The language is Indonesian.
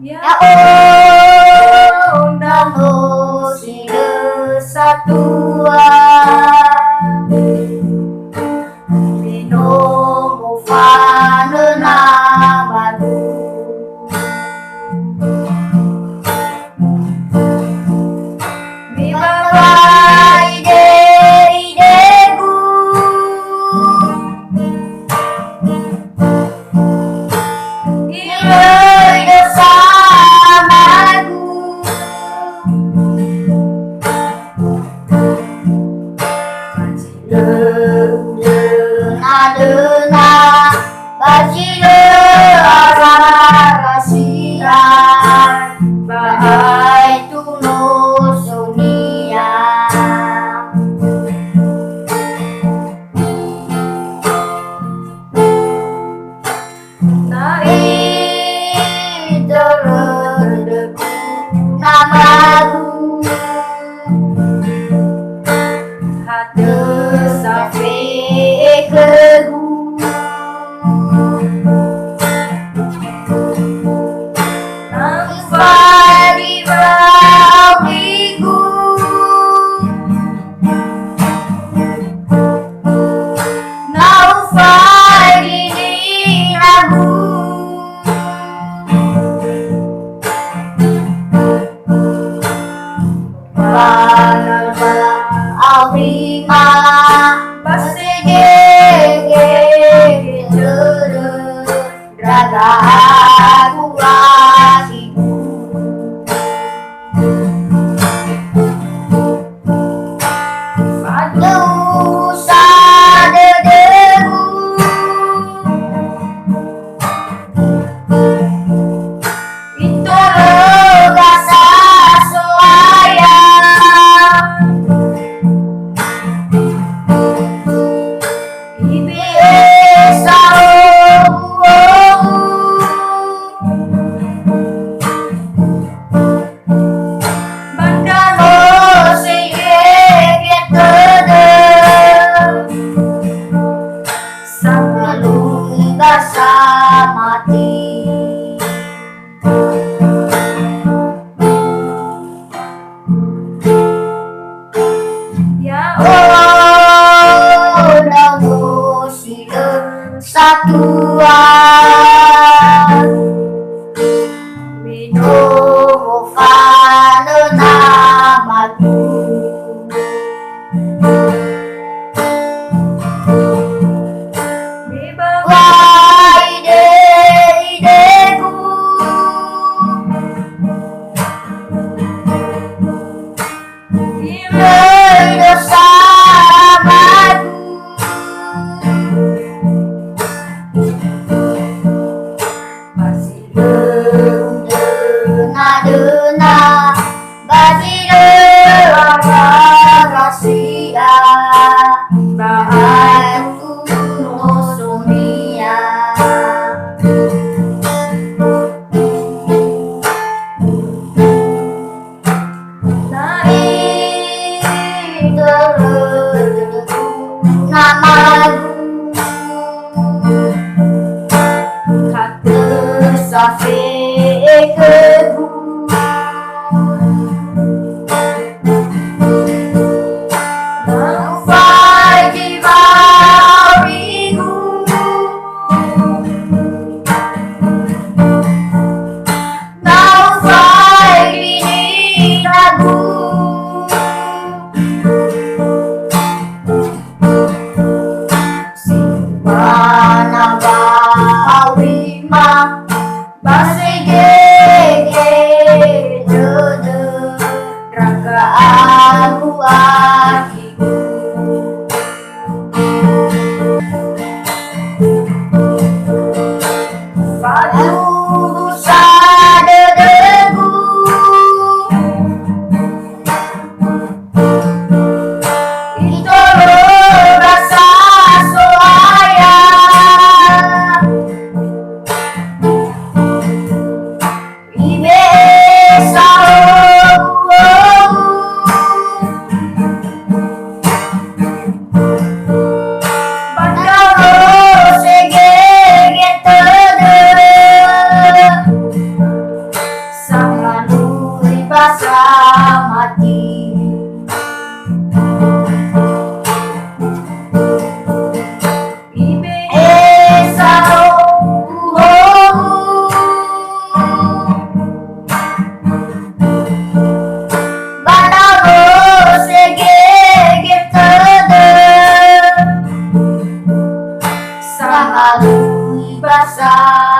Ya Om Namo Sila Satua Binomo Fanana Madu Bibawai Dei Degu Ilai Dosamagu Dena Bajile Ararasian Bahai Tuno Sonia Nai Terdeku Namaku Hati Safi Kegu Nangfari Bawigu Naufari Niragu Banalba Awima Basige Jere Draga Aguahiku Fadu Sadedegu Itoro Gasa Soaya Satuan Binomo Fanana Madu Bibawai Dei Degu Ilai Dosamagu Dena Bajile Ararasian Bahai Tuno Sonia Nai Terdeku Namagu Hati Safi Kegu Nangfai Bawigu Nangfai Niragu Simana Bawima Basige Jode Draga Aguahiku Fadu Sadedegu Itoro Rasa Soaya Ibe Sao basa mati. Basa